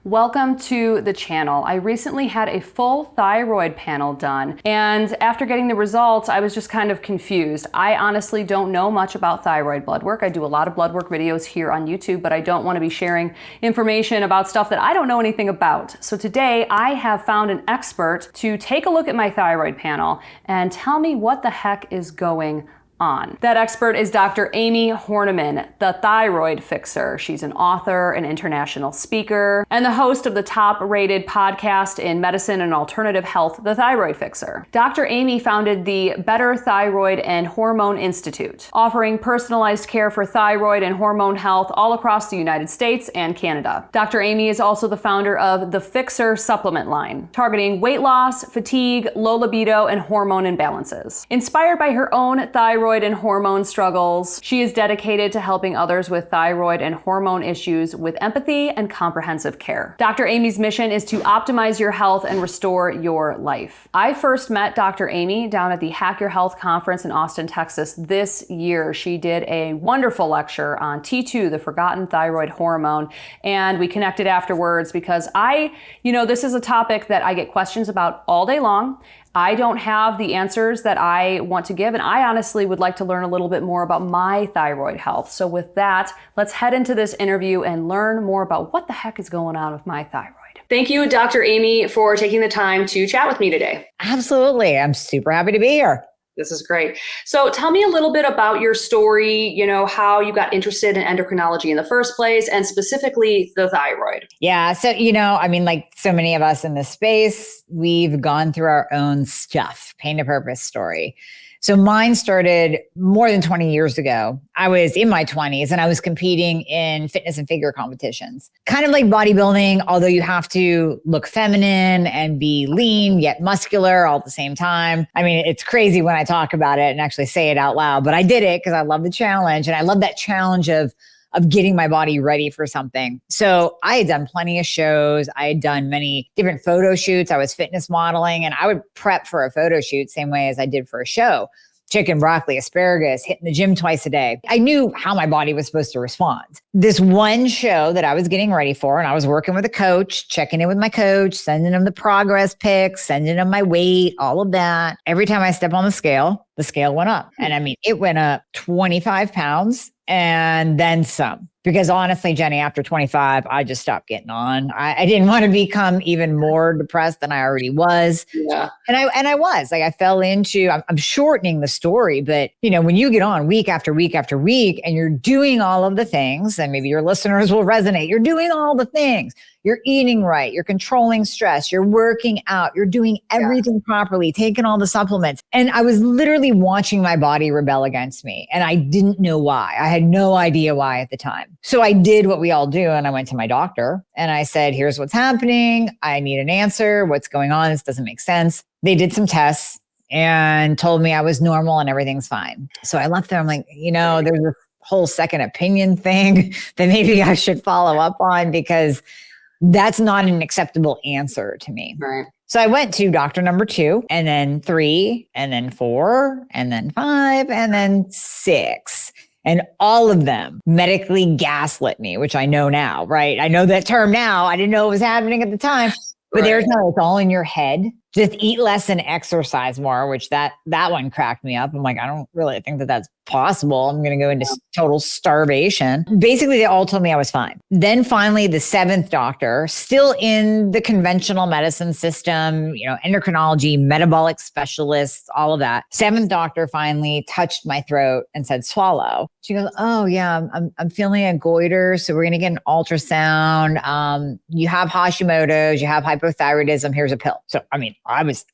Welcome to the channel. I recently had a full thyroid panel done, and after getting the results, I was just kind of confused. I honestly don't know much about thyroid blood work. I do a lot of blood work videos here on YouTube, but I don't want to be sharing information about stuff that I don't know anything about. So today I have found an expert to take a look at my thyroid panel and tell me what the heck is going on. That expert is Dr. Amie Hornaman, the thyroid fixer. She's an author, an international speaker, and the host of the top-rated podcast in medicine and alternative health, The Thyroid Fixer. Dr. Amie founded the Better Thyroid and Hormone Institute, offering personalized care for thyroid and hormone health all across the United States and Canada. Dr. Amie is also the founder of the Fixer supplement line, targeting weight loss, fatigue, low libido, and hormone imbalances. Inspired by her own thyroid and hormone struggles, she is dedicated to helping others with thyroid and hormone issues with empathy and comprehensive care. Dr. Amie's mission is to optimize your health and restore your life. I first met Dr. Amie down at the Hack Your Health conference in Austin, Texas this year. She did a wonderful lecture on T2, the forgotten thyroid hormone, and we connected afterwards because this is a topic that I get questions about all day long. I don't have the answers that I want to give, and I honestly would like to learn a little bit more about my thyroid health. So with that, let's head into this interview and learn more about what the heck is going on with my thyroid. Thank you, Dr. Amie, for taking the time to chat with me today. Absolutely. I'm super happy to be here. This is great. So tell me a little bit about your story, how you got interested in endocrinology in the first place, and specifically the thyroid. Yeah. So, like so many of us in this space, we've gone through our own stuff, pain to purpose story. So mine started more than 20 years ago. I was in my 20s and I was competing in fitness and figure competitions. Kind of like bodybuilding, although you have to look feminine and be lean yet muscular all at the same time. I mean, it's crazy when I talk about it and actually say it out loud, but I did it because I love the challenge. And I love that challenge of getting my body ready for something. So I had done plenty of shows. I had done many different photo shoots. I was fitness modeling and I would prep for a photo shoot same way as I did for a show. Chicken, broccoli, asparagus, hitting the gym twice a day. I knew how my body was supposed to respond. This one show that I was getting ready for, and I was working with a coach, checking in with my coach, sending him the progress pics, sending him my weight, all of that. Every time I step on the scale went up. And it went up 25 pounds and then some. Because honestly, Jenny, after 25, I just stopped getting on. I didn't want to become even more depressed than I already was. Yeah. And I was like, I fell into, I'm shortening the story, but when you get on week after week after week and you're doing all of the things, and maybe your listeners will resonate, you're doing all the things. You're eating right. You're controlling stress. You're working out. You're doing everything properly, taking all the supplements. And I was literally watching my body rebel against me. And I didn't know why. I had no idea why at the time. So I did what we all do. And I went to my doctor and I said, here's what's happening. I need an answer. What's going on? This doesn't make sense. They did some tests and told me I was normal and everything's fine. So I left there. I'm like, there's a whole second opinion thing that maybe I should follow up on because that's not an acceptable answer to me. Right. So I went to doctor number 2 and then 3 and then 4 and then 5 and then 6. And all of them medically gaslit me, which I know now, right? I know that term now. I didn't know it was happening at the time, but there's no, it's all in your head. Just eat less and exercise more, which that one cracked me up. I'm like, I don't really think that that's possible. I'm going to go into total starvation. Basically, they all told me I was fine. Then finally, the 7th doctor, still in the conventional medicine system, endocrinology, metabolic specialists, all of that. 7th doctor finally touched my throat and said, swallow. She goes, oh yeah, I'm feeling a goiter. So we're going to get an ultrasound. You have Hashimoto's, you have hypothyroidism. Here's a pill. So, I was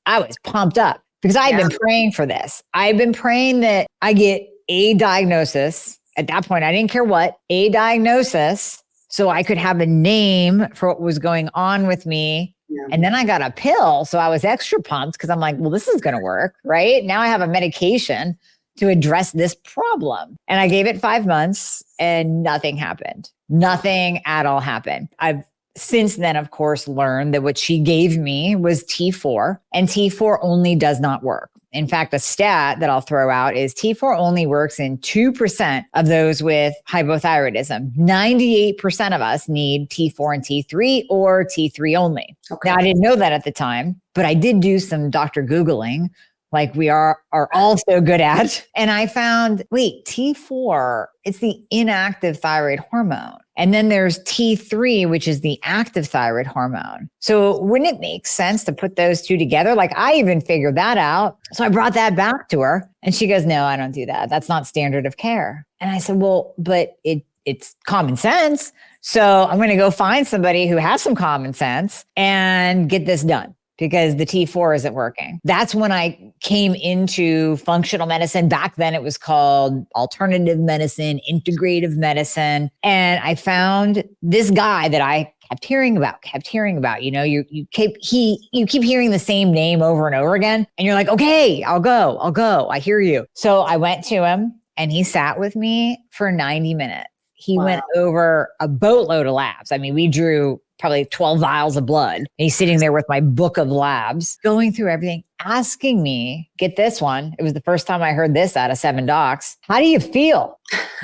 pumped up because I had been praying for this. I've been praying that I get a diagnosis. At that point, I didn't care what, a diagnosis so I could have a name for what was going on with me. Yeah. And then I got a pill. So I was extra pumped because I'm like, well, this is going to work, right? Now I have a medication to address this problem. And I gave it 5 months and nothing happened. Nothing at all happened. I've since then, of course, learned that what she gave me was T4, and T4 only does not work. In fact, a stat that I'll throw out is T4 only works in 2% of those with hypothyroidism. 98% of us need T4 and T3 or T3 only. Okay. Now, I didn't know that at the time, but I did do some doctor Googling, like we are all so good at. And I found, wait, T4, it's the inactive thyroid hormone. And then there's T3, which is the active thyroid hormone. So wouldn't it make sense to put those two together? Like I even figured that out. So I brought that back to her and she goes, no, I don't do that. That's not standard of care. And I said, well, but it's common sense. So I'm going to go find somebody who has some common sense and get this done, because the T4 isn't working. That's when I came into functional medicine. Back then it was called alternative medicine, integrative medicine. And I found this guy that I kept hearing about, you know, you keep hearing the same name over and over again. And you're like, okay, I'll go. I hear you. So I went to him and he sat with me for 90 minutes. He went over a boatload of labs. I mean, we drew probably 12 vials of blood. And he's sitting there with my book of labs, going through everything, asking me, get this one. It was the first time I heard this out of 7 docs. How do you feel?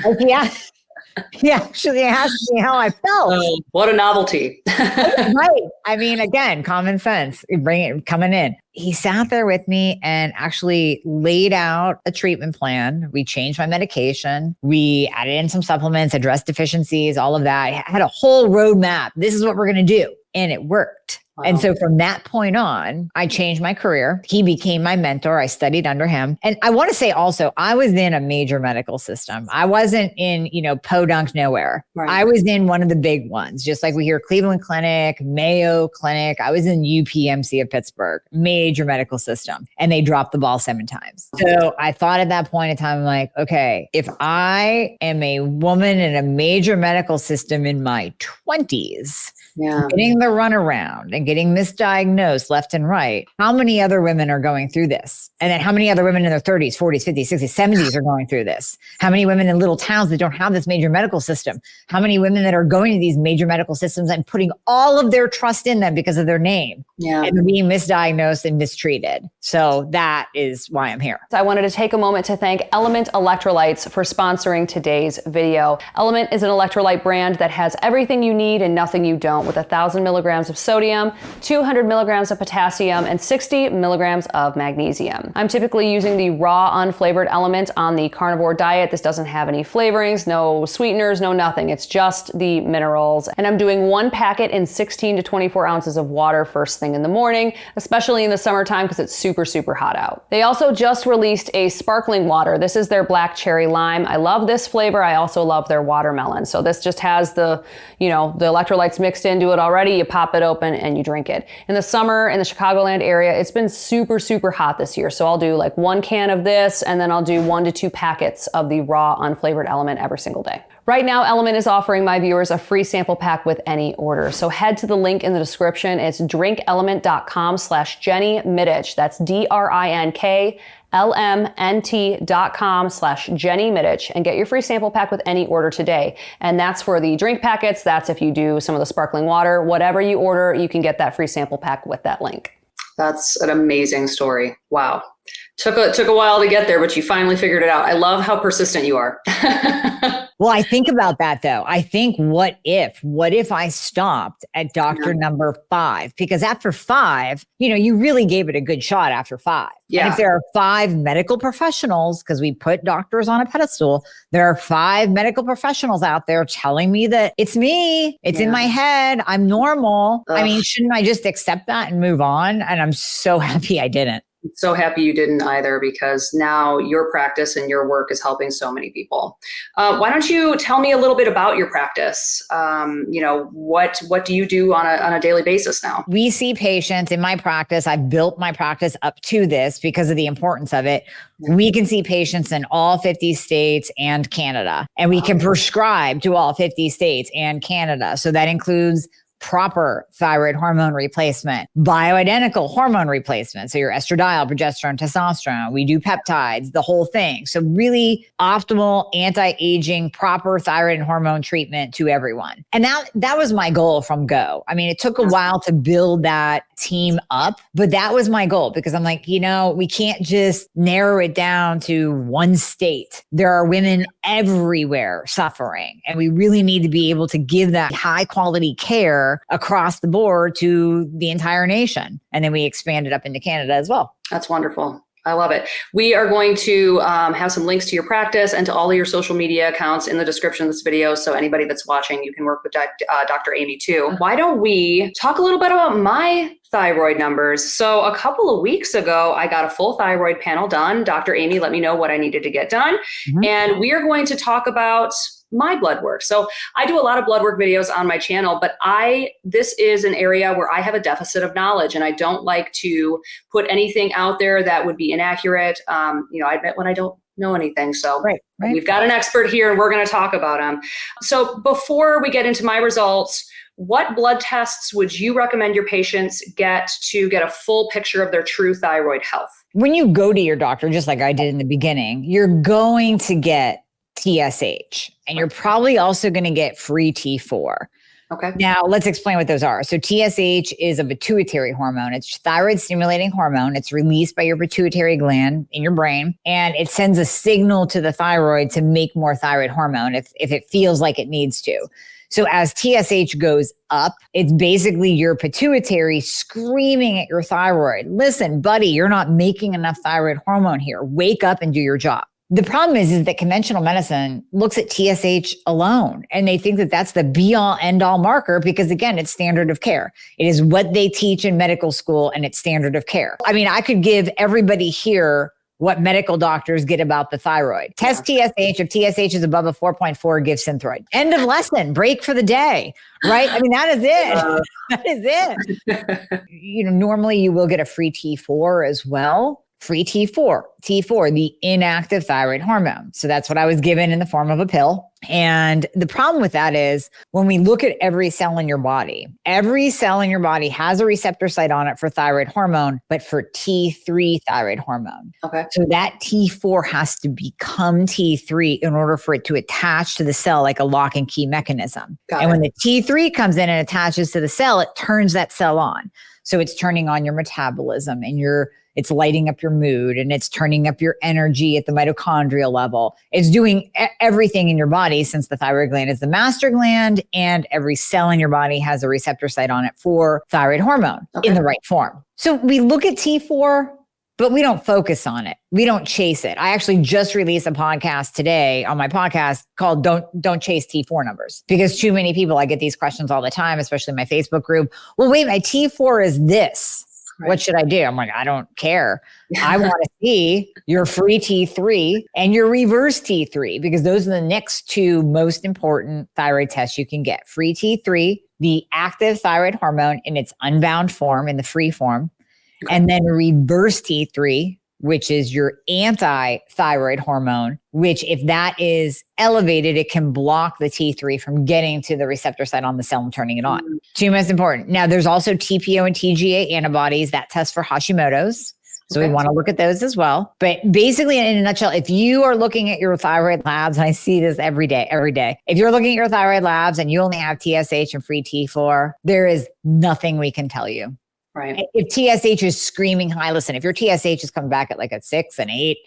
Like, he actually asked me how I felt. Oh, what a novelty. Right. I mean, again, common sense, coming in. He sat there with me and actually laid out a treatment plan. We changed my medication. We added in some supplements, addressed deficiencies, all of that. I had a whole roadmap. This is what we're going to do. And it worked. Wow. And so from that point on, I changed my career. He became my mentor. I studied under him. And I want to say also, I was in a major medical system. I wasn't in, podunk nowhere. Right. I was in one of the big ones, just like we hear Cleveland Clinic, Mayo Clinic. I was in UPMC of Pittsburgh, major medical system. And they dropped the ball 7 times. So I thought at that point in time, like, okay, if I am a woman in a major medical system in my 20s, getting the runaround and getting misdiagnosed left and right, how many other women are going through this? And then how many other women in their 30s, 40s, 50s, 60s, 70s are going through this? How many women in little towns that don't have this major medical system? How many women that are going to these major medical systems and putting all of their trust in them because of their name and being misdiagnosed and mistreated? So that is why I'm here. So I wanted to take a moment to thank LMNT Electrolytes for sponsoring today's video. LMNT is an electrolyte brand that has everything you need and nothing you don't, with 1,000 milligrams of sodium, 200 milligrams of potassium, and 60 milligrams of magnesium. I'm typically using the raw unflavored LMNT on the carnivore diet. This doesn't have any flavorings, no sweeteners, no nothing. It's just the minerals. And I'm doing 1 packet in 16 to 24 ounces of water first thing in the morning, especially in the summertime because it's super, super hot out. They also just released a sparkling water. This is their black cherry lime. I love this flavor. I also love their watermelon. So this just has the electrolytes mixed into it already. You pop it open and you drink it. In the summer in the Chicagoland area, it's been super, super hot this year. So I'll do like 1 can of this, and then I'll do 1 to 2 packets of the raw unflavored LMNT every single day. Right now, LMNT is offering my viewers a free sample pack with any order. So head to the link in the description. It's drinklmnt.com/Jenny Middich. That's DRINKLMNT.com/Jenny Middich and get your free sample pack with any order today. And that's for the drink packets. That's if you do some of the sparkling water. Whatever you order, you can get that free sample pack with that link. That's an amazing story. Wow. Took a while to get there, but you finally figured it out. I love how persistent you are. Well, I think about that though. I think, what if I stopped at doctor number 5? Because after 5, you really gave it a good shot after 5. Yeah. And if there are 5 medical professionals, because we put doctors on a pedestal, there are 5 medical professionals out there telling me that it's me, it's in my head, I'm normal. Ugh. I mean, shouldn't I just accept that and move on? And I'm so happy I didn't. So happy you didn't either, because now your practice and your work is helping so many people. Why don't you tell me a little bit about your practice? What do you do on a daily basis now? We see patients in my practice. I've built my practice up to this because of the importance of it. We can see patients in all 50 states and Canada, and we can prescribe to all 50 states and Canada. So that includes proper thyroid hormone replacement, bioidentical hormone replacement. So your estradiol, progesterone, testosterone, we do peptides, the whole thing. So really optimal anti-aging, proper thyroid and hormone treatment to everyone. And that was my goal from go. I mean, it took a while to build that team up, but that was my goal because I'm like, we can't just narrow it down to one state. There are women everywhere suffering, and we really need to be able to give that high quality care across the board to the entire nation. And then we expanded up into Canada as well. That's wonderful. I love it. We are going to have some links to your practice and to all of your social media accounts in the description of this video. So anybody that's watching, you can work with Dr. Amie too. Why don't we talk a little bit about my thyroid numbers? So a couple of weeks ago, I got a full thyroid panel done. Dr. Amie let me know what I needed to get done. Mm-hmm. And we are going to talk about my blood work. So I do a lot of blood work videos on my channel, but this is an area where I have a deficit of knowledge, and I don't like to put anything out there that would be inaccurate. I admit when I don't know anything. So right. We've got an expert here and we're going to talk about him. So before we get into my results, what blood tests would you recommend your patients get to get a full picture of their true thyroid health? When you go to your doctor, just like I did in the beginning, you're going to get TSH, and you're probably also going to get free T4. Okay. Now let's explain what those are. So TSH is a pituitary hormone. It's thyroid stimulating hormone. It's released by your pituitary gland in your brain, and it sends a signal to the thyroid to make more thyroid hormone if it feels like it needs to. So as TSH goes up, it's basically your pituitary screaming at your thyroid. Listen, buddy, you're not making enough thyroid hormone here. Wake up and do your job. The problem is that conventional medicine looks at TSH alone, and they think that that's the be all end all marker because, again, it's standard of care. It is what they teach in medical school, and it's standard of care. I mean, I could give everybody here what medical doctors get about the thyroid. Test TSH. If TSH is above a 4.4, give Synthroid. End of lesson. Break for the day, right? I mean, that is it. That is it. Normally you will get a free T4 as well. Free T4, the inactive thyroid hormone. So that's what I was given in the form of a pill. And the problem with that is when we look at every cell in your body has a receptor site on it for thyroid hormone, but for T3 thyroid hormone. Okay. So that T4 has to become T3 in order for it to attach to the cell like a lock and key mechanism. And when the T3 comes in and attaches to the cell, it turns that cell on. So it's turning on your metabolism and it's lighting up your mood, and it's turning up your energy at the mitochondrial level. It's doing everything in your body, since the thyroid gland is the master gland, and every cell in your body has a receptor site on it for thyroid hormone in the right form. So we look at T4, but we don't focus on it. We don't chase it. I actually just released a podcast today on my podcast called Don't Chase T4 Numbers, because too many people, I get these questions all the time, especially in my Facebook group. Well, wait, my T4 is this. Right. What should I do? I'm like, I don't care. I want to see your free T3 and your reverse T3, because those are the next two most important thyroid tests you can get. Free T3, the active thyroid hormone in its unbound form, in the free form, and then reverse T3, which is your anti-thyroid hormone, which if that is elevated, it can block the T3 from getting to the receptor site on the cell and turning it on. Two most important. Now, there's also TPO and TGA antibodies that test for Hashimoto's. So we want to look at those as well. But basically, in a nutshell, if you are looking at your thyroid labs, and I see this every day, if you're looking at your thyroid labs and you only have TSH and free T4, there is nothing we can tell you. Right. If TSH is screaming high, listen, if your TSH is coming back at like a 6, an 8,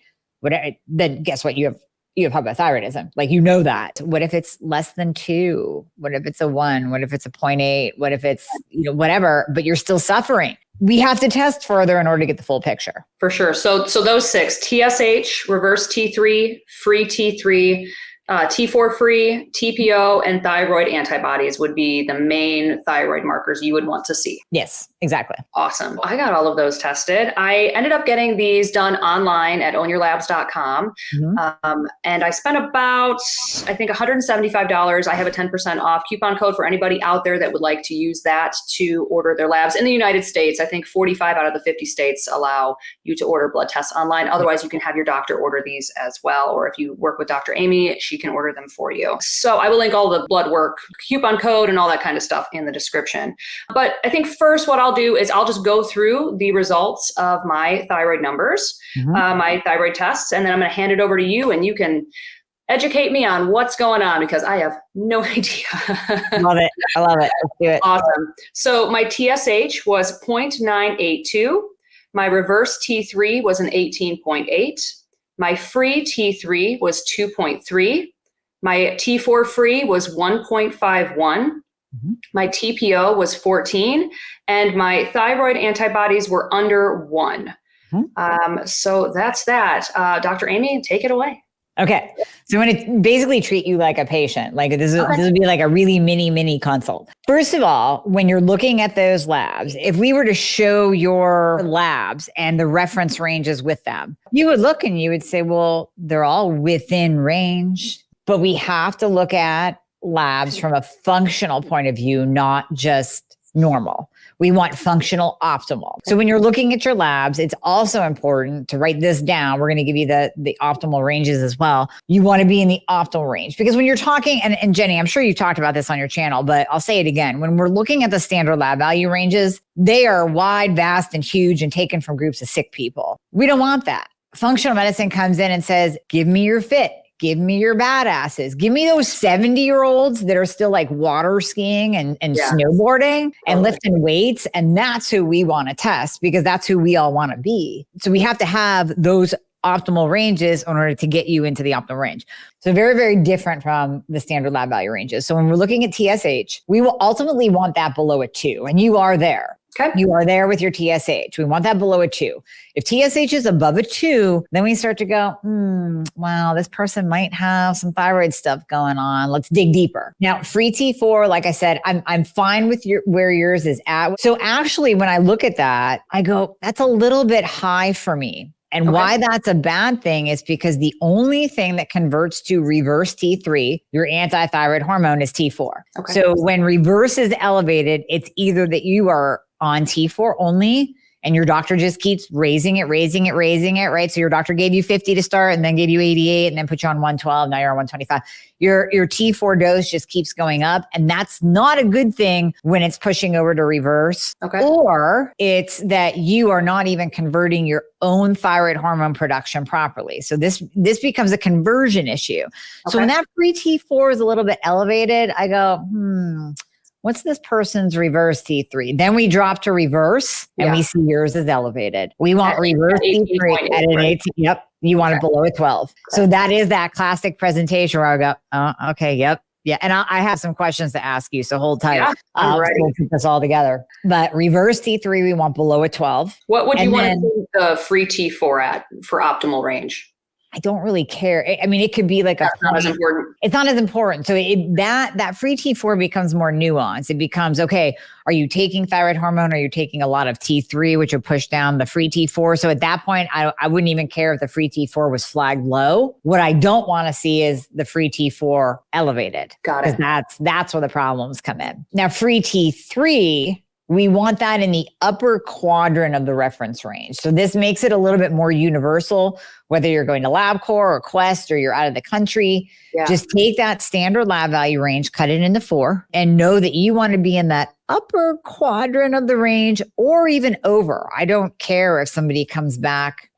whatever, then guess what? You have hypothyroidism. Like, that. What if it's less than 2? What if it's a 1? What if it's a 0.8? What if it's, whatever, but you're still suffering? We have to test further in order to get the full picture. For sure. So those 6, TSH, reverse T3, free T3, T4 free, TPO, and thyroid antibodies would be the main thyroid markers you would want to see. Yes, exactly. Awesome. I got all of those tested. I ended up getting these done online at ownyourlabs.com. Mm-hmm. And I spent about, I think, $175. I have a 10% off coupon code for anybody out there that would like to use that to order their labs. In the United States, I think 45 out of the 50 states allow you to order blood tests online. Otherwise, you can have your doctor order these as well. Or if you work with Dr. Amie, she can order them for you. So I will link all the blood work, coupon code, and all that kind of stuff in the description. But I think first what I'll do is I'll just go through the results of my thyroid numbers, my thyroid tests, and then I'm going to hand it over to you, and you can educate me on what's going on because I have no idea. Love it. I love it. Let's do it. Awesome. So my TSH was 0.982. My reverse T3 was an 18.8. My free T3 was 2.3. My T4 free was 1.51. My TPO was 14. And my thyroid antibodies were under 1. So that's that. Dr. Amie, take it away. Okay. So I'm going to basically treat you like a patient. Like this would be like a really mini consult. First of all, when you're looking at those labs, if we were to show your labs and the reference ranges with them, you would look and you would say, well, they're all within range, but we have to look at labs from a functional point of view, not just normal. We want functional optimal. So when you're looking at your labs, it's also important to write this down. We're going to give you the optimal ranges as well. You want to be in the optimal range because when you're talking, and Jenny, I'm sure you've talked about this on your channel, but I'll say it again. When we're looking at the standard lab value ranges, they are wide, vast, and huge and taken from groups of sick people. We don't want that. Functional medicine comes in and says, give me your fit. Give me your badasses. Give me those 70-year-olds that are still like water skiing and snowboarding and lifting weights. And that's who we want to test because that's who we all want to be. So we have to have those optimal ranges in order to get you into the optimal range. So very, very different from the standard lab value ranges. So when we're looking at TSH, we will ultimately want that below a 2, and you are there. Okay. You are there with your TSH. We want that below a 2. If TSH is above a 2, then we start to go, wow, this person might have some thyroid stuff going on. Let's dig deeper. Now, free T4, like I said, I'm fine with where yours is at. So actually, when I look at that, I go, that's a little bit high for me. And why that's a bad thing is because the only thing that converts to reverse T3, your anti-thyroid hormone, is T4. Okay. So when reverse is elevated, it's either that you are on T4 only and your doctor just keeps raising it, right? So your doctor gave you 50 to start and then gave you 88 and then put you on 112. Now you're on 125. Your T4 dose just keeps going up. And that's not a good thing when it's pushing over to reverse. Okay. Or it's that you are not even converting your own thyroid hormone production properly. So this becomes a conversion issue. Okay. So when that free T4 is a little bit elevated, I go, what's this person's reverse T3? Then we drop to reverse and we see yours is elevated. We want reverse T3 at an 18. Yep. You want it below a 12. Okay. So that is that classic presentation where I go, oh, okay. Yep. Yeah. And I have some questions to ask you. So hold tight. Yeah, I'm ready. We'll put this all together. But reverse T3, we want below a 12. What would you want to do the free T4 at for optimal range? I don't really care. I mean, it could be like that's not as important. It's not as important. So that free T4 becomes more nuanced. It becomes, okay, are you taking thyroid hormone? Are you taking a lot of T3, which would push down the free T4? So at that point, I wouldn't even care if the free T4 was flagged low. What I don't want to see is the free T4 elevated. Got it. Because that's where the problems come in. Now, free T3, we want that in the upper quadrant of the reference range. So this makes it a little bit more universal, whether you're going to Labcorp or Quest or you're out of the country. Yeah. Just take that standard lab value range, cut it into 4, and know that you want to be in that upper quadrant of the range or even over. I don't care if somebody comes back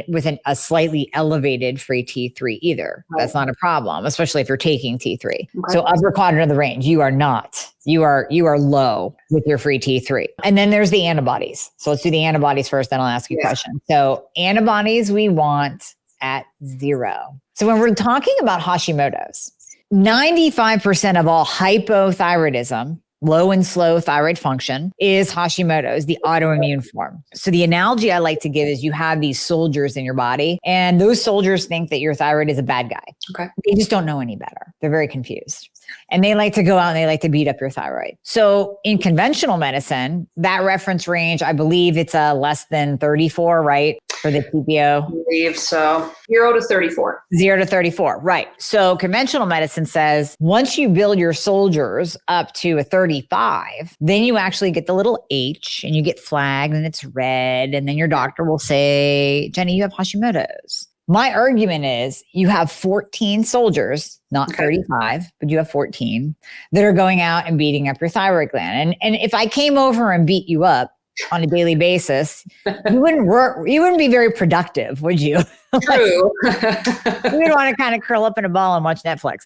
with a slightly elevated free T3 either. Right. That's not a problem, especially if you're taking T3. Okay. So upper quadrant of the range, you are not. You are low with your free T3. And then there's the antibodies. So let's do the antibodies first, then I'll ask you a question. So antibodies we want at 0. So when we're talking about Hashimoto's, 95% of all hypothyroidism, low and slow thyroid function, is Hashimoto's, the autoimmune form. So the analogy I like to give is you have these soldiers in your body, and those soldiers think that your thyroid is a bad guy. Okay. They just don't know any better. They're very confused. And they like to go out and they like to beat up your thyroid. So in conventional medicine, that reference range, I believe it's less than 34, right? For the TPO? I believe so. 0 to 34. 0 to 34, right. So conventional medicine says once you build your soldiers up to a 35, then you actually get the little H and you get flagged and it's red. And then your doctor will say, Jenny, you have Hashimoto's. My argument is you have 14 soldiers, not 35, but you have 14 that are going out and beating up your thyroid gland. And if I came over and beat you up on a daily basis, you wouldn't be very productive, would you? True. You would want to kind of curl up in a ball and watch Netflix.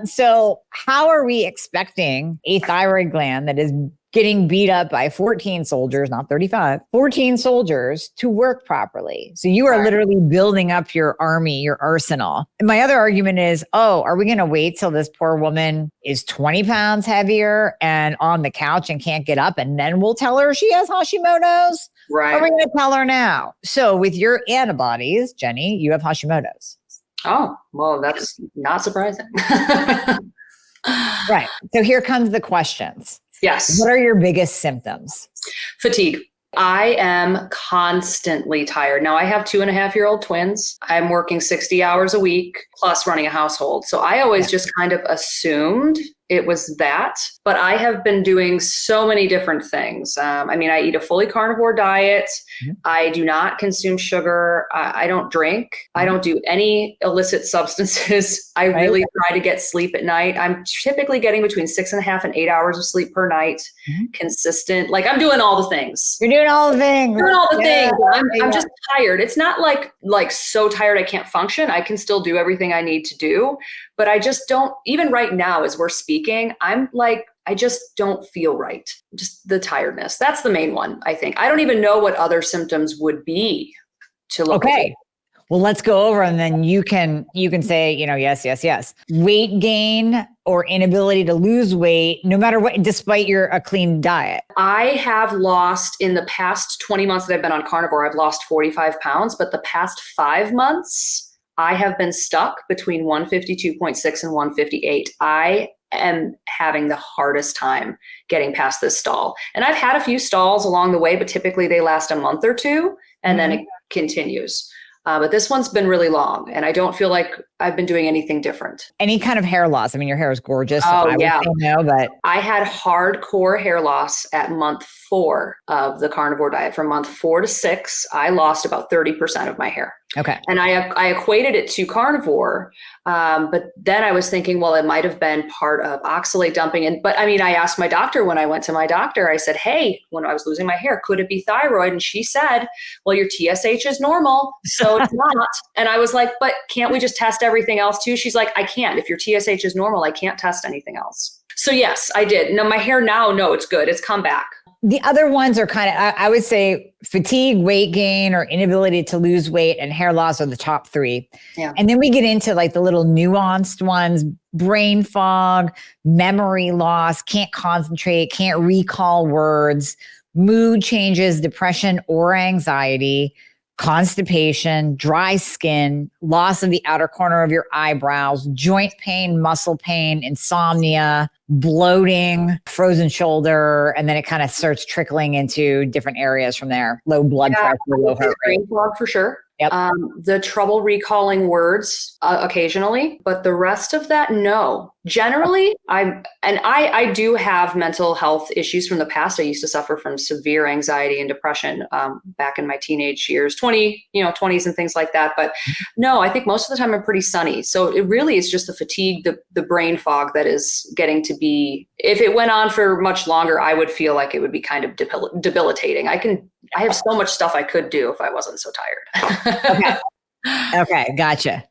So how are we expecting a thyroid gland that is getting beat up by 14 soldiers, not 35, 14 soldiers to work properly? So you are literally building up your army, your arsenal. And my other argument is, are we going to wait till this poor woman is 20 pounds heavier and on the couch and can't get up, and then we'll tell her she has Hashimoto's? Right. Or are we going to tell her now? So with your antibodies, Jenny, you have Hashimoto's. Oh, well, that's not surprising. Right. So here comes the questions. Yes. What are your biggest symptoms? Fatigue. I am constantly tired. Now, I have 2.5-year-old twins. I'm working 60 hours a week plus running a household. So I always just kind of assumed it was that, but I have been doing so many different things. I eat a fully carnivore diet. I do not consume sugar. I don't drink. I don't do any illicit substances. I really try to get sleep at night. I'm typically getting between 6.5 and 8 hours of sleep per night, consistent. Like, I'm doing all the things. You're doing all the things. Doing all the things. I'm just tired. It's not like so tired I can't function. I can still do everything I need to do, but I just don't, even right now as we're speaking, I'm like, I just don't feel right. Just the tiredness. That's the main one, I think. I don't even know what other symptoms would be to look at. Well, let's go over and then you can say, yes. Weight gain or inability to lose weight, no matter what, despite a clean diet. I have lost, in the past 20 months that I've been on carnivore, I've lost 45 pounds, but the past 5 months, I have been stuck between 152.6 and 158. I am having the hardest time getting past this stall. And I've had a few stalls along the way, but typically they last a month or two and then it continues. But this one's been really long and I don't feel like I've been doing anything different. Any kind of hair loss? I mean, your hair is gorgeous. So I but I had hardcore hair loss at month 4 of the carnivore diet. From month 4 to 6, I lost about 30% of my hair. Okay. And I equated it to carnivore. But then I was thinking, well, it might have been part of oxalate dumping. But I asked my doctor when I went to my doctor, I said, hey, when I was losing my hair, could it be thyroid? And she said, well, your TSH is normal, so it's not. And I was like, but can't we just test everything else too? She's like, I can't. If your TSH is normal, I can't test anything else. So yes, I did. No, my hair now, no, it's good. It's come back. The other ones are kind of, I would say fatigue, weight gain, or inability to lose weight, and hair loss are the top 3. Yeah. And then we get into like the little nuanced ones: brain fog, memory loss, can't concentrate, can't recall words, mood changes, depression or anxiety, constipation, dry skin, loss of the outer corner of your eyebrows, joint pain, muscle pain, insomnia, bloating, frozen shoulder, and then it kind of starts trickling into different areas from there. Low blood pressure, low heart rate. Brain fog for sure. Yep. The trouble recalling words occasionally, but the rest of that, no. Generally, I do have mental health issues from the past. I used to suffer from severe anxiety and depression back in my teenage years, 20s and things like that. But no, I think most of the time I'm pretty sunny. So it really is just the fatigue, the brain fog that is getting to be, if it went on for much longer, I would feel like it would be kind of debilitating. I have so much stuff I could do if I wasn't so tired. Okay. Gotcha.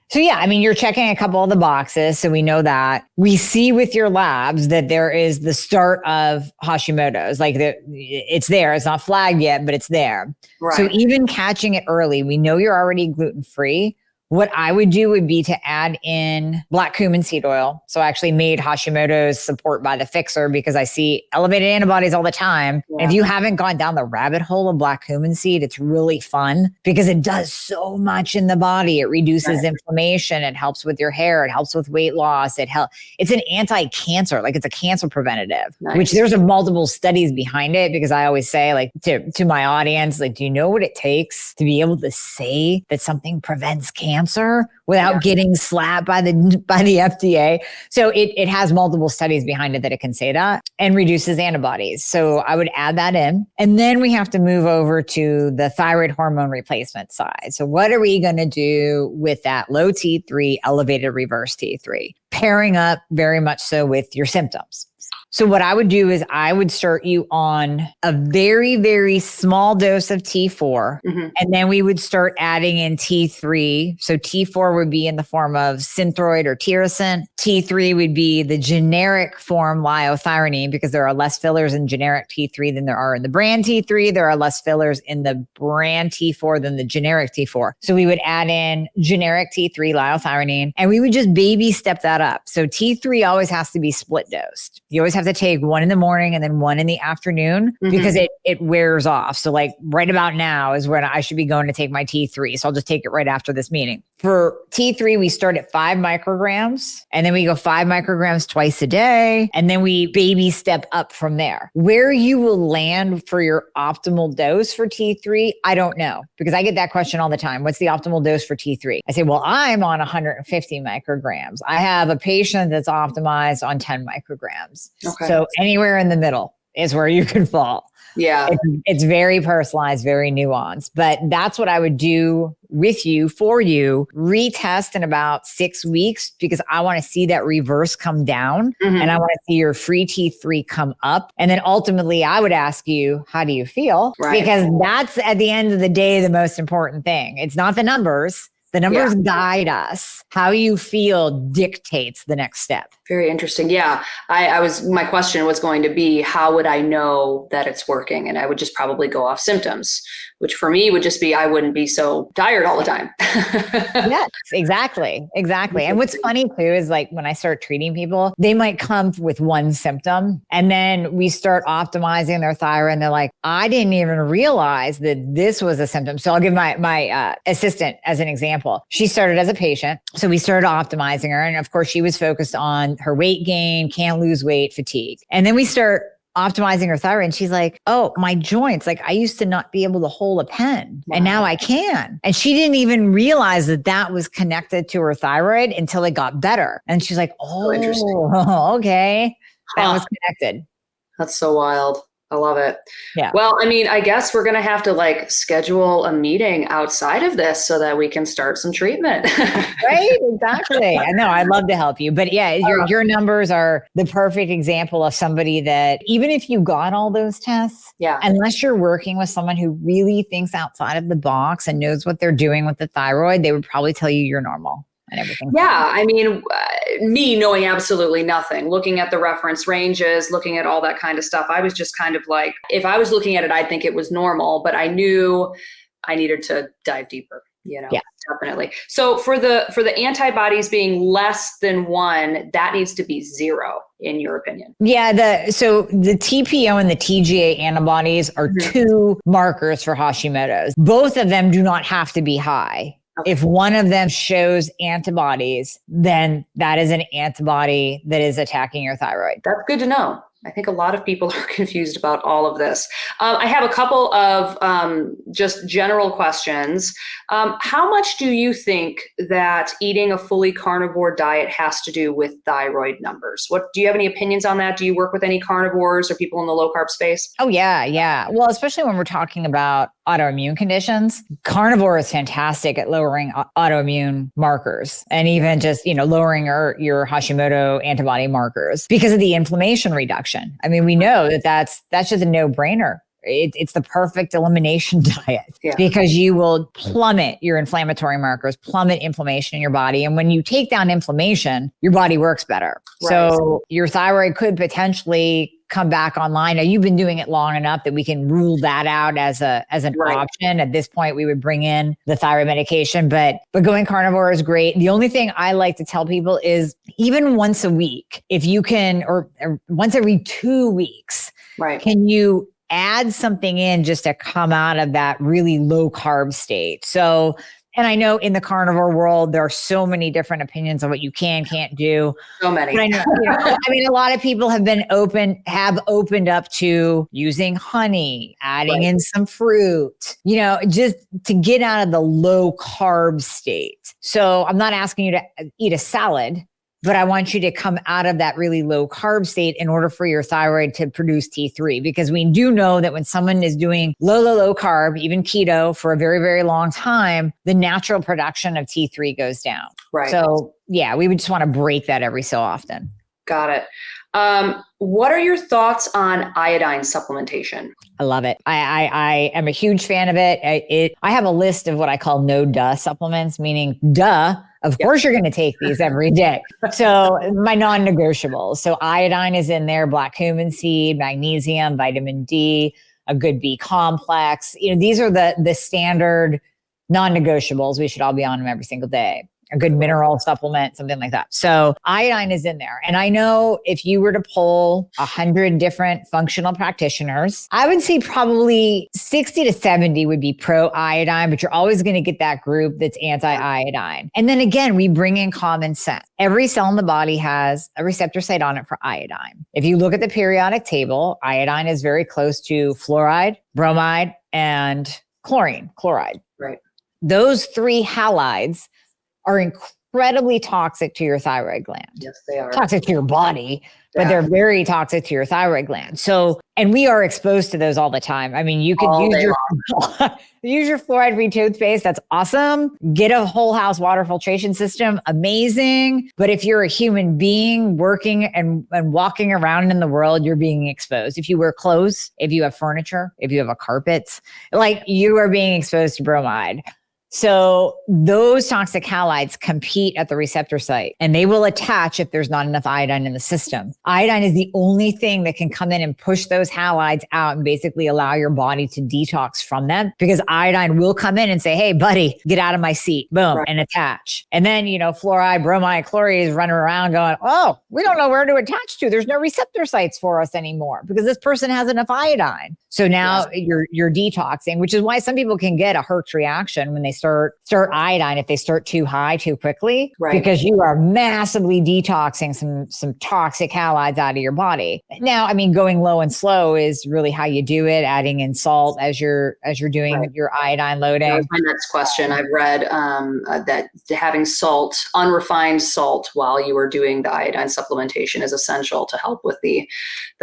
So yeah, you're checking a couple of the boxes. So we know that. We see with your labs that there is the start of Hashimoto's. Like it's there. It's not flagged yet, but it's there. Right. So even catching it early, we know you're already gluten-free. What I would do would be to add in black cumin seed oil. So I actually made Hashimoto's support by the fixer because I see elevated antibodies all the time. Yeah. If you haven't gone down the rabbit hole of black cumin seed, it's really fun because it does so much in the body. It reduces inflammation. It helps with your hair. It helps with weight loss. It's an anti-cancer, like it's a cancer preventative, which there's multiple studies behind it because I always say like to my audience, like, do you know what it takes to be able to say that something prevents cancer? cancer without getting slapped by the FDA. So it has multiple studies behind it that it can say that, and reduces antibodies. So I would add that in. And then we have to move over to the thyroid hormone replacement side. So what are we going to do with that low T3, elevated reverse T3? Pairing up very much so with your symptoms. So what I would do is I would start you on a very, very small dose of T4, and then we would start adding in T3. So T4 would be in the form of Synthroid or Tirosint. T3 would be the generic form liothyronine, because there are less fillers in generic T3 than there are in the brand T3. There are less fillers in the brand T4 than the generic T4. So we would add in generic T3 liothyronine, and we would just baby step that up. So T3 always has to be split dosed. You always have to take one in the morning and then one in the afternoon, because it wears off. So like right about now is when I should be going to take my T3. So I'll just take it right after this meeting. For T3, we start at 5 micrograms, and then we go 5 micrograms twice a day. And then we baby step up from there. Where you will land for your optimal dose for T3, I don't know, because I get that question all the time. What's the optimal dose for T3? I say, well, I'm on 150 micrograms. I have a patient that's optimized on 10 micrograms. Okay. So anywhere in the middle is where you could fall. Yeah. It's very personalized, very nuanced, but that's what I would do with you, for you, retest in about 6 weeks, because I want to see that reverse come down, and I want to see your free T3 come up. And then ultimately I would ask you, how do you feel? Right. Because that's at the end of the day, the most important thing. It's not the numbers. The numbers guide us. How you feel dictates the next step. Very interesting. Yeah. My question was going to be, how would I know that it's working? And I would just probably go off symptoms, which for me would just be, I wouldn't be so tired all the time. Yes, exactly. And what's funny too is like when I start treating people, they might come with one symptom, and then we start optimizing their thyroid, and they're like, I didn't even realize that this was a symptom. So I'll give my assistant as an example. She started as a patient. So we started optimizing her. And of course she was focused on her weight gain, can't lose weight, fatigue. And then we start optimizing her thyroid, and she's like, oh, my joints, like I used to not be able to hold a pen, and now I can. And she didn't even realize that that was connected to her thyroid until it got better. And she's like, oh, interesting. Okay. That was connected. That's so wild. I love it. Yeah. Well, I mean, I guess we're going to have to like schedule a meeting outside of this so that we can start some treatment. Right? Exactly. I know. I'd love to help you. But yeah, your numbers are the perfect example of somebody that even if you got all those tests, unless you're working with someone who really thinks outside of the box and knows what they're doing with the thyroid, they would probably tell you you're normal. And everything. Yeah. I mean, me knowing absolutely nothing, looking at the reference ranges, looking at all that kind of stuff, I was just kind of like, if I was looking at it, I'd think it was normal, but I knew I needed to dive deeper, definitely. So for the antibodies being less than 1, that needs to be 0 in your opinion. Yeah. So the TPO and the TGA antibodies are 2 markers for Hashimoto's. Both of them do not have to be high. Okay. If one of them shows antibodies, then that is an antibody that is attacking your thyroid. That's good to know. I think a lot of people are confused about all of this. I have a couple of just general questions. How much do you think that eating a fully carnivore diet has to do with thyroid numbers? Do you have any opinions on that? Do you work with any carnivores or people in the low carb space? Oh, yeah. Well, especially when we're talking about autoimmune conditions, carnivore is fantastic at lowering autoimmune markers, and even just, lowering your Hashimoto antibody markers because of the inflammation reduction. I mean, we know that's just a no-brainer. It's the perfect elimination diet because you will plummet your inflammatory markers, plummet inflammation in your body. And when you take down inflammation, your body works better. Right. So your thyroid could potentially come back online. Now, you've been doing it long enough that we can rule that out as an option. At this point, we would bring in the thyroid medication, but going carnivore is great. The only thing I like to tell people is even once a week, if you can, or once every 2 weeks, can you add something in just to come out of that really low carb state? So And I know in the carnivore world, there are so many different opinions on what you can't do. So many. But I know, I mean, a lot of people have opened up to using honey, adding in some fruit, just to get out of the low carb state. So I'm not asking you to eat a salad, but I want you to come out of that really low carb state in order for your thyroid to produce T3, because we do know that when someone is doing low carb, even keto for a very, very long time, the natural production of T3 goes down. Right. So yeah, we would just want to break that every so often. Got it. What are your thoughts on iodine supplementation? I love it. I am a huge fan of it. I have a list of what I call no duh supplements, meaning of course you're going to take these every day. So my non-negotiables. So iodine is in there, black cumin seed, magnesium, vitamin D, a good B complex. These are the standard non-negotiables. We should all be on them every single day. A good mineral supplement, something like that. So iodine is in there. And I know if you were to poll 100 different functional practitioners, I would say probably 60 to 70 would be pro iodine, but you're always going to get that group that's anti-iodine. And then again, we bring in common sense. Every cell in the body has a receptor site on it for iodine. If you look at the periodic table, iodine is very close to fluoride, bromide, and chloride. Right. Those three halides are incredibly toxic to your thyroid gland. Yes, they are. Toxic to your body, but they're very toxic to your thyroid gland. So, and we are exposed to those all the time. I mean, you could use your fluoride-free toothpaste. That's awesome. Get a whole house water filtration system. Amazing. But if you're a human being working and walking around in the world, you're being exposed. If you wear clothes, if you have furniture, if you have a carpet, like you are being exposed to bromide. So those toxic halides compete at the receptor site and they will attach if there's not enough iodine in the system. Iodine is the only thing that can come in and push those halides out and basically allow your body to detox from them, because iodine will come in and say, hey, buddy, get out of my seat. Boom, and attach. And then, fluoride, bromide, chloride is running around going, oh, we don't know where to attach to. There's no receptor sites for us anymore because this person has enough iodine. So now you're detoxing, which is why some people can get a Herx reaction when they start iodine if they start too high too quickly, because you are massively detoxing some toxic halides out of your body. Now, I mean, going low and slow is really how you do it, adding in salt as you're doing your iodine loading. That was my next question. I've read that having salt, unrefined salt, while you are doing the iodine supplementation is essential to help with the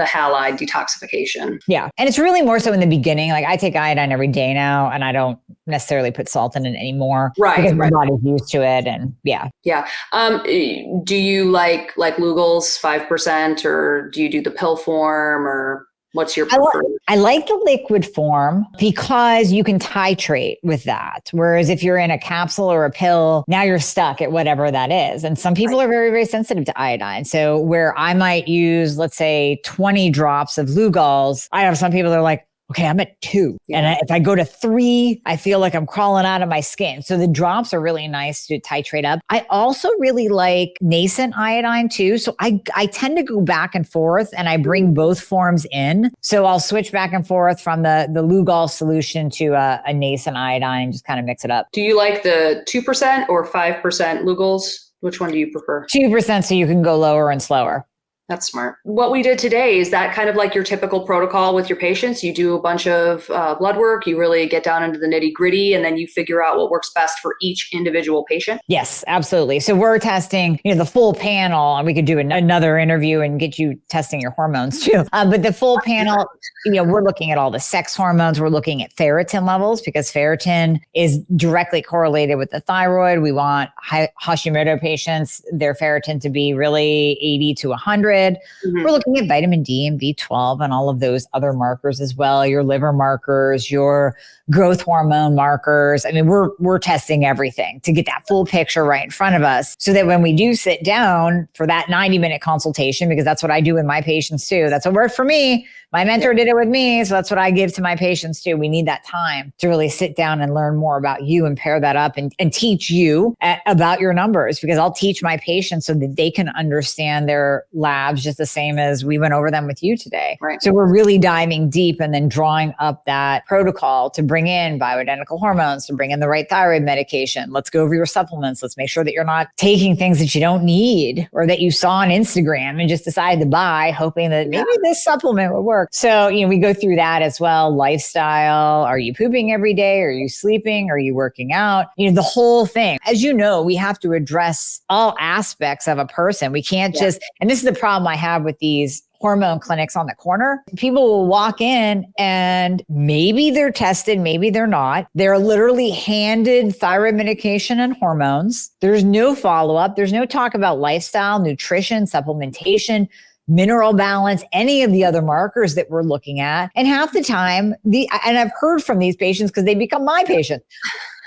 halide detoxification. Yeah. And it's really more so in the beginning. Like I take iodine every day now and I don't necessarily put salt in it anymore. Because my body's used to it. And yeah. Do you like Lugol's 5%, or do you do the pill form, or what's your preferred? I like the liquid form because you can titrate with that. Whereas if you're in a capsule or a pill, now you're stuck at whatever that is. And some people are very, very sensitive to iodine. So where I might use, let's say 20 drops of Lugol's, I have some people that are like, okay, I'm at 2. And if I go to 3, I feel like I'm crawling out of my skin. So the drops are really nice to titrate up. I also really like nascent iodine too. So I tend to go back and forth and I bring both forms in. So I'll switch back and forth from the Lugol solution to a nascent iodine and just kind of mix it up. Do you like the 2% or 5% Lugol's? Which one do you prefer? 2% so you can go lower and slower. That's smart. What we did today, is that kind of like your typical protocol with your patients? You do a bunch of blood work, you really get down into the nitty gritty, and then you figure out what works best for each individual patient? Yes, absolutely. So we're testing, the full panel, and we could do another interview and get you testing your hormones too. But the full panel, we're looking at all the sex hormones. We're looking at ferritin levels because ferritin is directly correlated with the thyroid. We want Hashimoto patients, their ferritin to be really 80 to 100. Mm-hmm. We're looking at vitamin D and B12 and all of those other markers as well, your liver markers, your growth hormone markers. I mean, we're testing everything to get that full picture right in front of us so that when we do sit down for that 90-minute consultation, because that's what I do with my patients too. That's what worked for me. My mentor did it with me. So that's what I give to my patients too. We need that time to really sit down and learn more about you and pair that up and teach you about your numbers, because I'll teach my patients so that they can understand their labs just the same as we went over them with you today. Right. So we're really diving deep and then drawing up that protocol to bring in bioidentical hormones, to bring in the right thyroid medication. Let's go over your supplements. Let's make sure that you're not taking things that you don't need or that you saw on Instagram and just decided to buy, hoping that maybe this supplement would work. So, we go through that as well. Lifestyle. Are you pooping every day? Are you sleeping? Are you working out? The whole thing. As you know, we have to address all aspects of a person. We can't just, and this is the problem I have with these hormone clinics on the corner. People will walk in and maybe they're tested, maybe they're not. They're literally handed thyroid medication and hormones. There's no follow-up. There's no talk about lifestyle, nutrition, supplementation, mineral balance, any of the other markers that we're looking at. And half the time, and I've heard from these patients because they become my patients.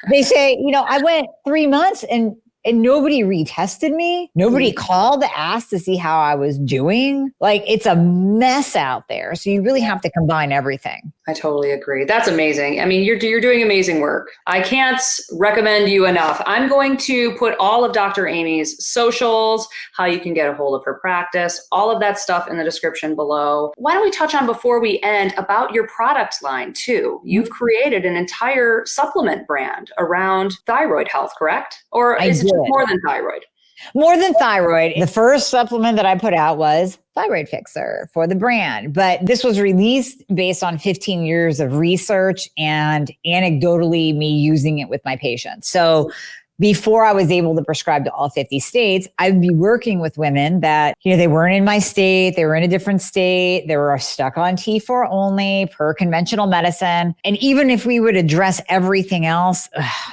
They say, I went 3 months and nobody retested me. Nobody called to ask to see how I was doing. Like, it's a mess out there. So you really have to combine everything. I totally agree. That's amazing. I mean, you're doing amazing work. I can't recommend you enough. I'm going to put all of Dr. Amie's socials, how you can get a hold of her practice, all of that stuff in the description below. Why don't we touch on, before we end, about your product line too? You've created an entire supplement brand around thyroid health, correct? Or is it just more than thyroid? More than thyroid. The first supplement that I put out was Thyroid Fixer for the brand, but this was released based on 15 years of research and anecdotally me using it with my patients. So before I was able to prescribe to all 50 states, I'd be working with women that, they weren't in my state, they were in a different state, they were stuck on T4 only per conventional medicine. And even if we would address everything else,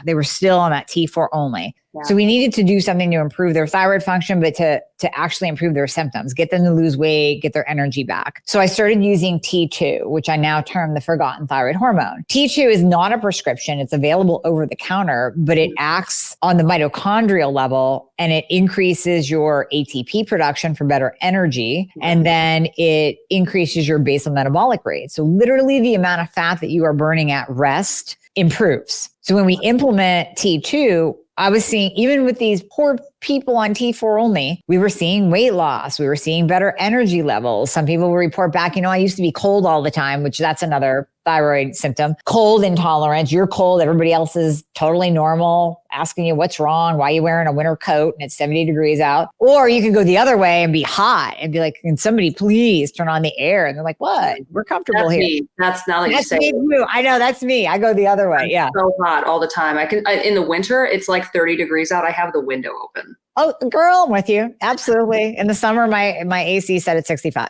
they were still on that T4 only. Yeah. So we needed to do something to improve their thyroid function, but to actually improve their symptoms, get them to lose weight, get their energy back. So I started using T2, which I now term the forgotten thyroid hormone. T2 is not a prescription. It's available over the counter, but it acts on the mitochondrial level and it increases your ATP production for better energy. And then it increases your basal metabolic rate. So literally the amount of fat that you are burning at rest improves. So when we implement T2, I was seeing, even with these poor people on T4 only, we were seeing weight loss. We were seeing better energy levels. Some people will report back, I used to be cold all the time, which that's another thyroid symptom. Cold intolerance. You're cold. Everybody else is totally normal, asking you what's wrong, why are you wearing a winter coat and it's 70 degrees out. Or you can go the other way and be hot and be like, can somebody please turn on the air? And they're like, what? We're comfortable that's here. Me. That's now that you say it. I know, that's me. I go the other way. Yeah. So hot all the time. In the winter, it's like 30 degrees out. I have the window open. Oh, girl, I'm with you. Absolutely. In the summer, my AC set at 65.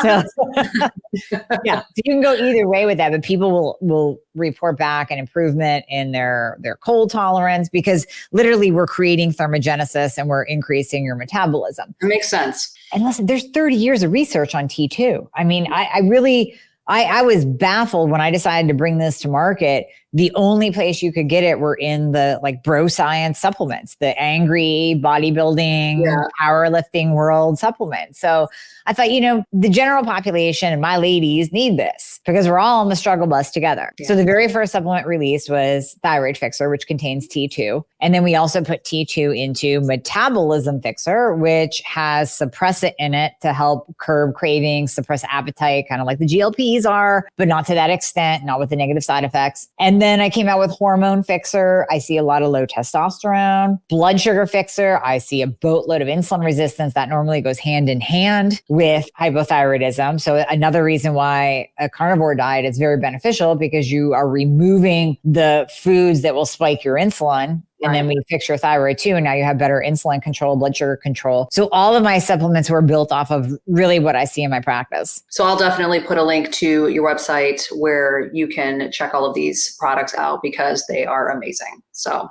So yeah, so you can go either way with that, but people will report back an improvement in their cold tolerance, because literally we're creating thermogenesis and we're increasing your metabolism. It makes sense. And listen, there's 30 years of research on T2. I mean, I was baffled when I decided to bring this to market. The only place you could get it were in the bro science supplements, the angry bodybuilding, powerlifting world supplements. So I thought, the general population and my ladies need this because we're all on the struggle bus together. Yeah. So the very first supplement released was Thyroid Fixer, which contains T2. And then we also put T2 into Metabolism Fixer, which has suppressant in it to help curb cravings, suppress appetite, kind of like the GLPs are, but not to that extent, not with the negative side effects. And then I came out with Hormone Fixer. I see a lot of low testosterone. Blood Sugar Fixer. I see a boatload of insulin resistance that normally goes hand in hand with hypothyroidism. So another reason why a carnivore diet is very beneficial, because you are removing the foods that will spike your insulin. And then we fix your thyroid too. And now you have better insulin control, blood sugar control. So all of my supplements were built off of really what I see in my practice. So I'll definitely put a link to your website where you can check all of these products out because they are amazing. So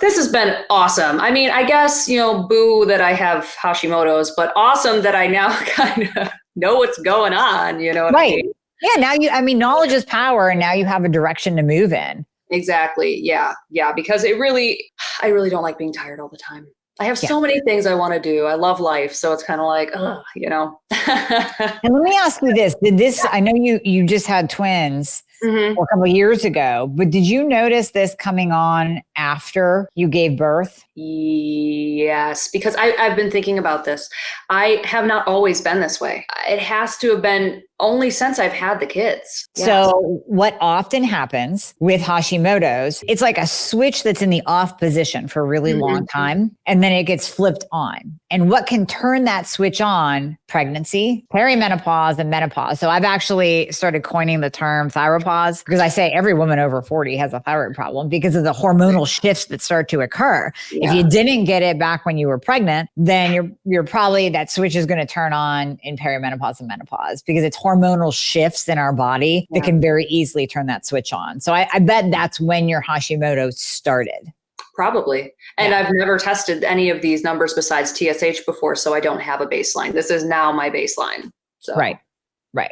this has been awesome. I mean, I guess, boo that I have Hashimoto's, but awesome that I now kind of know what's going on, what I mean? Yeah. Now knowledge is power, and now you have a direction to move in. Exactly. Yeah. Yeah. Because I really don't like being tired all the time. I have so many things I want to do. I love life. So it's kind of like, And let me ask you this. I know you just had twins a couple of years ago, but did you notice this coming on after you gave birth? Yes, because I've been thinking about this. I have not always been this way. It has to have been only since I've had the kids. Yes. So what often happens with Hashimoto's, it's like a switch that's in the off position for a really long time, and then it gets flipped on. And what can turn that switch on? Pregnancy, perimenopause, and menopause. So I've actually started coining the term thyropause because I say every woman over 40 has a thyroid problem because of the hormonal shifts that start to occur. Yeah. If you didn't get it back when you were pregnant, then you're probably, that switch is going to turn on in perimenopause and menopause because it's hormonal shifts in our body that can very easily turn that switch on. So I bet that's when your Hashimoto started. Probably. And I've never tested any of these numbers besides TSH before, so I don't have a baseline. This is now my baseline. So. Right.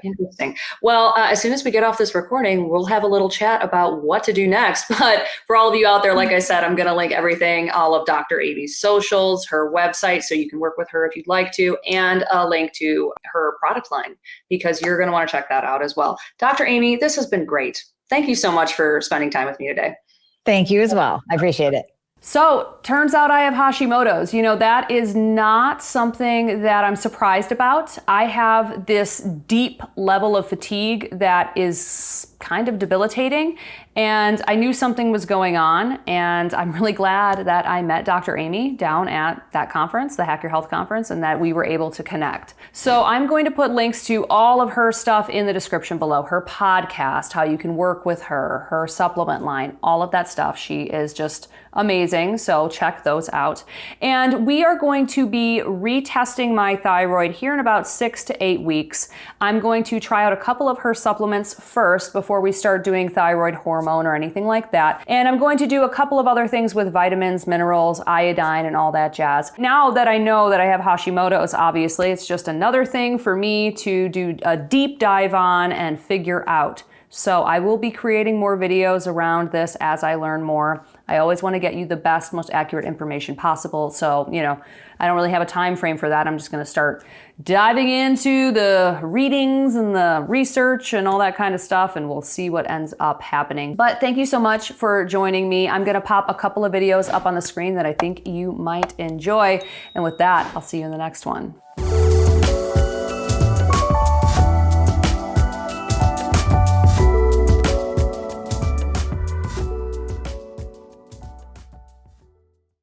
Interesting. Well, as soon as we get off this recording, we'll have a little chat about what to do next. But for all of you out there, like I said, I'm going to link everything, all of Dr. Amie's socials, her website, so you can work with her if you'd like to, and a link to her product line, because you're going to want to check that out as well. Dr. Amie, this has been great. Thank you so much for spending time with me today. Thank you as well. I appreciate it. So turns out I have Hashimoto's. That is not something that I'm surprised about. I have this deep level of fatigue that is kind of debilitating, and I knew something was going on, and I'm really glad that I met Dr. Amie down at that conference, the Hack Your Health conference, and that we were able to connect. So I'm going to put links to all of her stuff in the description below, her podcast, how you can work with her, her supplement line, all of that stuff. She is just amazing, so check those out. And we are going to be retesting my thyroid here in about 6 to 8 weeks. I'm going to try out a couple of her supplements first before we start doing thyroid hormone or anything like that. And I'm going to do a couple of other things with vitamins, minerals, iodine, and all that jazz. Now that I know that I have Hashimoto's, obviously, it's just another thing for me to do a deep dive on and figure out. So I will be creating more videos around this as I learn more. I always want to get you the best, most accurate information possible. So, I don't really have a time frame for that. I'm just going to start diving into the readings and the research and all that kind of stuff, and we'll see what ends up happening. But thank you so much for joining me. I'm going to pop a couple of videos up on the screen that I think you might enjoy. And with that, I'll see you in the next one.